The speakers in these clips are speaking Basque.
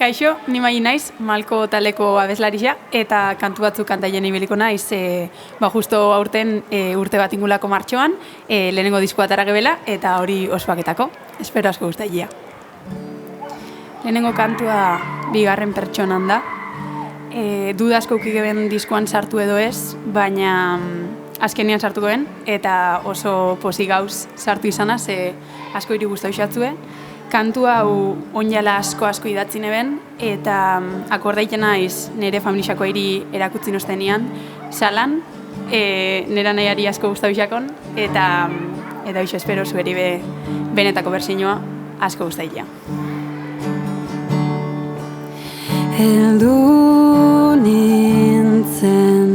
Kaixo, ni Mai naiz, Malko taleko abeslaria eta kantu batzuk kantaien ibiliko naiz, justo aurten urte bat ingulako martxoan, lehenengo diskoa atera gebela eta hori ospaketako. Espero asko gustaia. Lehenengo kantua bigarren pertsonan da. Duda asko ukigeben diskoan sartu edo ez, baina azkenean sartuko den eta oso pozik gauz sartu izana, ze asko hiri guztau xatzue. Kantu hau onjala asko idatzi neben, eta akordaiten naiz nire familixako hiri erakutzi noztenian, salan, nera nahiari asko guztau xakon, eta hoxe espero zueri benetako berzinoa asko guztaia. Heldu nintzen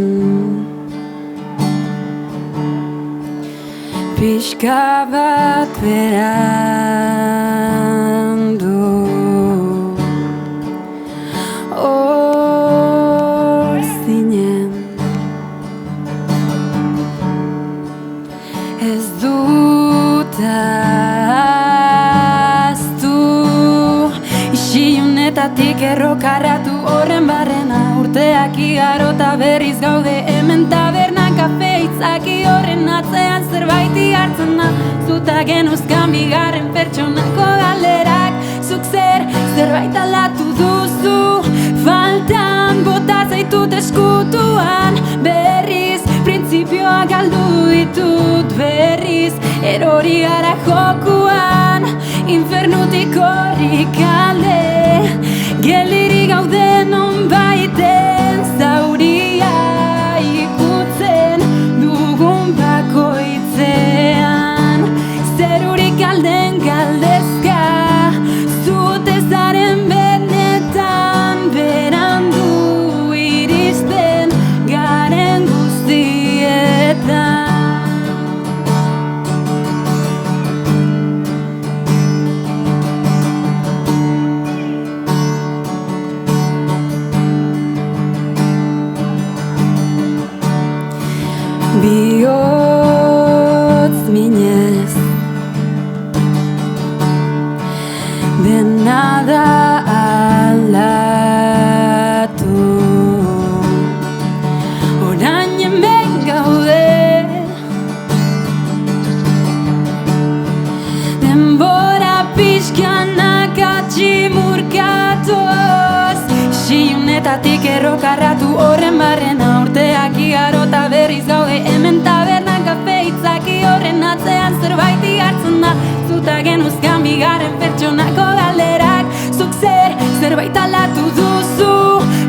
pixka bat berandu, hor zinen ez dut ahaztu, isilunetatik errokarratu horren barrena, urteak igaro eta berriz gaude hemen tabernan kafe itzaki horren atzean zerbaiti hartzen da, zuta genuzkan bigarren pertsonako galderak, zuk zerbait aldatu duzu, faltan bota zaitut eskutuan, berriz printzipioa galdu ditut, berriz erori gara jokuan, infernutik horrik alde, geliri gaude non baiten, zauria ikutzen dugun bakoitzean, zerurik alden galdezka, zute zaren benetan, berandu iristen garen guztietan. Bihotz minez dena da aldatu, orain hemen gaude, denbora pixkanak atximurkatuz, isilunetatik errokarratu horren barrena, urteak igaro eta berriz gaude hemen tabernan kafe itzaki horren atzean zerbaiti hartzen da, zuta genuzkan bigarren pertsonako galderak, zuk zerbait aldatu duzu,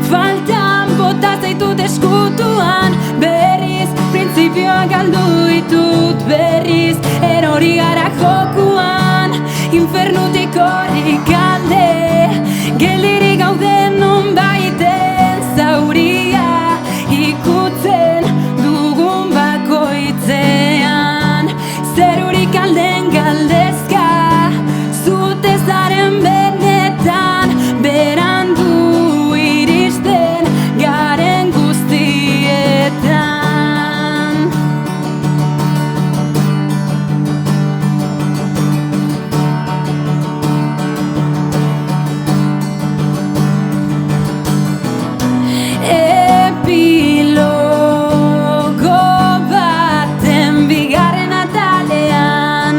faltan bota zaitut eskutuan, berriz printzipioa galdu ditut, berriz erori gara jokuan, infernutik horrik alde, geliri gaude non baiten, zauria ikutzen dugun bakoitzean, zerurik alden galdezka, zute zaren benetan, berandu iristen garen guztietan. Epilogo baten bigarren atalean,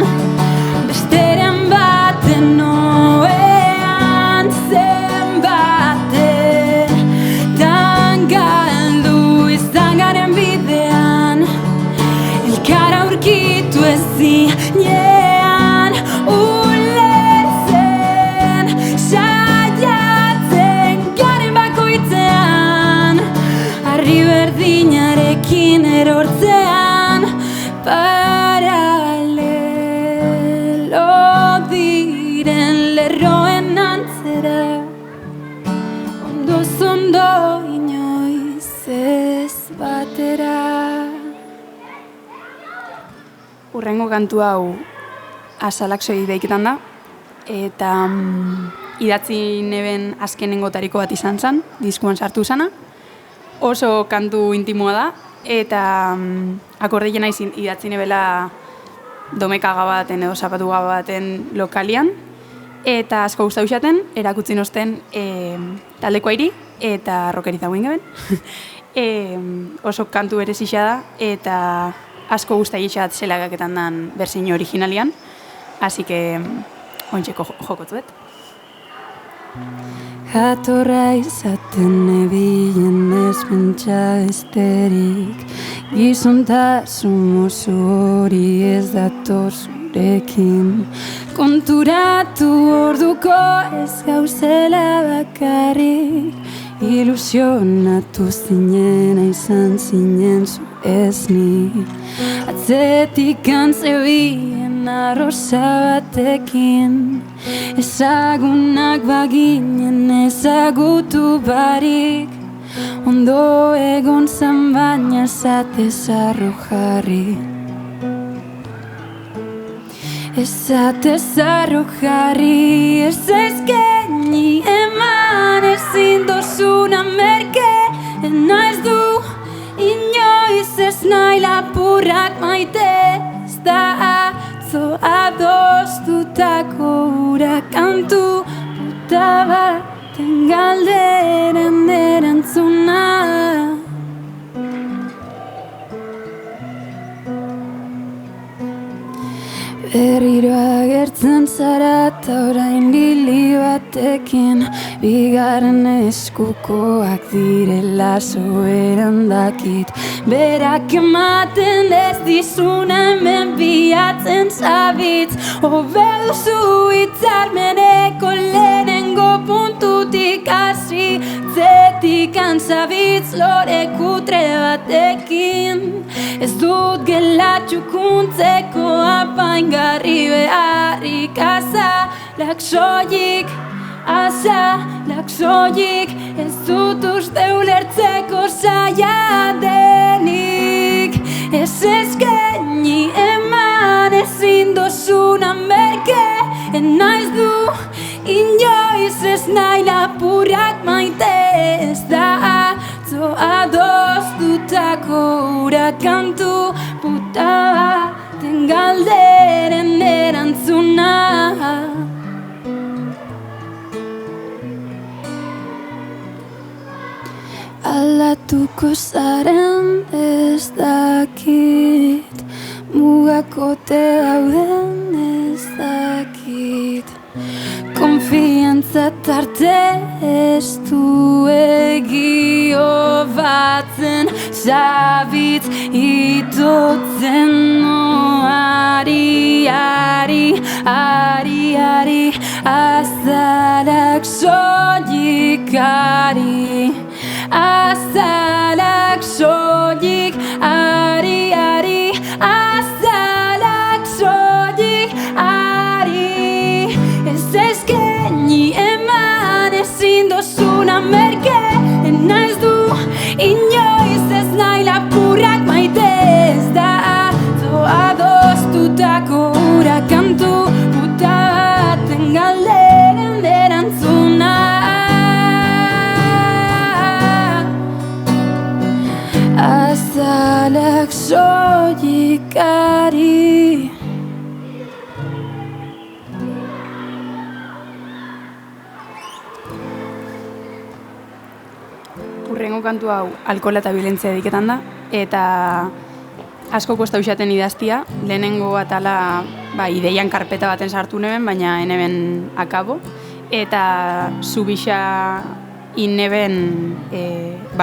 besteren baten noean, zenbatetan galdu izan garen bidean, elkar aurkitu ezinean, ulertzen saiatzen garen bakoitzean, harri berdinarekin erortzean, paralelo diren lerroen antzera, ondoz ondo inoiz ez batera. Urrengo kantu hau Azalaxoi deiketan da, eta idatzi neben azkenengo tariko bat izan zen, diskuan sartu zana. Oso kantu intimoa da, eta akordeien naiz idatzi nebela domekaga baten edo zapatuga baten lokalian, Eta asko guztau isaten, erakutzi nosten taldeko airi eta rockeri dagoen geben. Oso kantu berezia da eta asko guztai isat zelagaketan dan berzino originalian. Así que ontxeko jokotzuet. Jatorra izaten nebilen ez pentsa esterik, gizontasun oso hori ez dator zurekin. Konturatu orduko ez gauzela bakarrik, ilusionatu zinena izan zinen zu ez ni. Atzetik antzebien arroza batekin, ezagunak baginen ezagutu barik, ondo egon zan baina zatez arro jarri. Ezatez arro jarri, ez ezkeni eman ezin dozuna merke, naiz du inoiz ez nahi lapurrak maite, ez da atzo adostutako ura kantu puta baten galderen erantzuna. Berriro agertzen zara eta orain lili batekin, bigarren eskukoak direla soberan dakit. Berak ematen ez dizuna hemen bilatzen zabitz, hobe duzu hitzarmeneko lehenengo puntutik hasi, zetik antzabitz lore kutre batekin. Ez dut gelatxukuntzeko apaingarri beharrik, azalak soilik, ez dut uste ulertzeko zaila denik. Ez ezkeni eman ezin dozuna merke, naiz du inoiz ez nahi lapurrak maite, ez da atzo adostutako ura kantu puta baten galderen erantzuna. Aldatuko zaren ez dakit, mugakote dauden ez dakit. Konfiantza tarte ez duegio batzen, zabitz itotzen ari, azalak soilik ari, azalak soilik ari, azalak soilik ari. Ez ezkeni eman ezin dozuna merke, naiz du inoiz ez nahi lapurrak maite, ez da atzo adostutako ura kantu puta baten galderen erantzuna. Azalak soilik ari. Urrengo kantu hau alkohola eta violentzia diketan da, eta asko kosta usaten idaztia, lehenengo atala ideian karpeta baten sartu neben, baina eneben akabo, eta zubisa ineben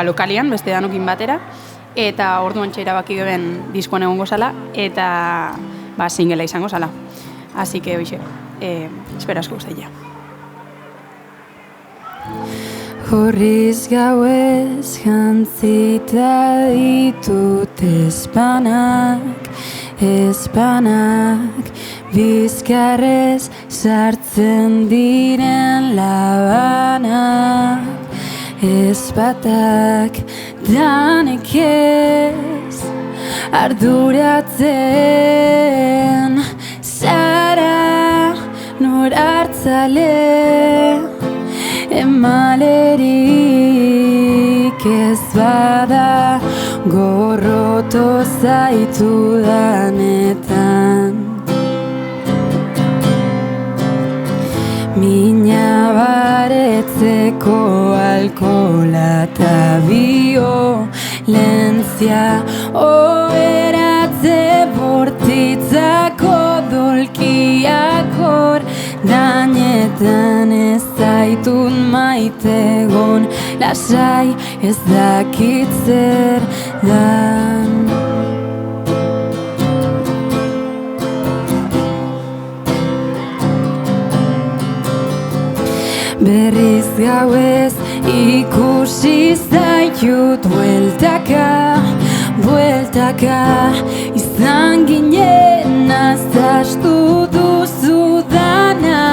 lokalian, beste danokin batera, eta orduan txera baki geben diskoan egongo zala, eta singela izango zala. Así que, hoxe, espero asko guztaia. Horriz gauez jantzita ditut espanak, bizkarrez sartzen diren labanak, ezbatak danek ez arduratzen zara nor hartzale. Emalerik ez bada gorroto zaitu danetan. gabeko alkola eta violentzia, oheratze bortitzako dolkiak hor danetan ez zaitut maite egon, lasai ez dakit zer dan. Berriz gauez ikusi zaitut bueltaka, bueltaka, izan ginen azaztu duzu dana,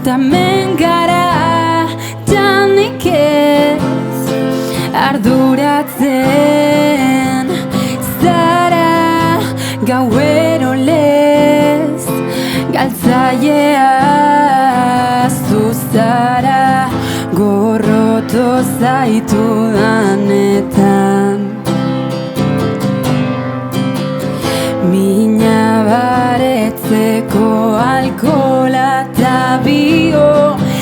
tamen gara tanik ez arduratzen zara gauero lez galtzailea zuzara gorroto zaitu danetan. Mina baretzeko alkola eta violentzia,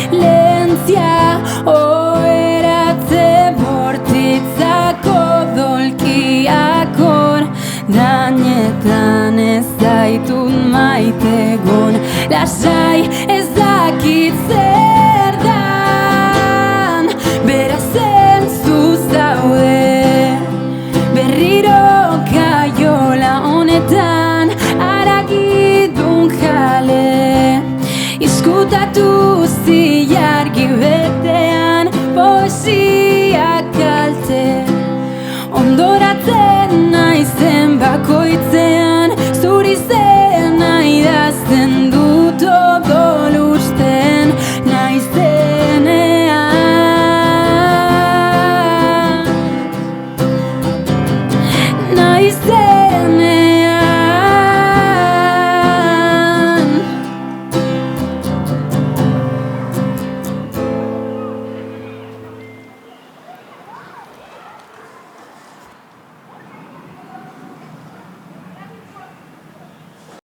oheratze bortitzako dolkiak hor danetan ez zaitut maite egon, lasai ez dakit zer dan. Beraz zentzu zaude berriro kaiola honetan, aragidun jale izkutatu zilargi betean, poesia kalte ondoratzen naizen bakoitzen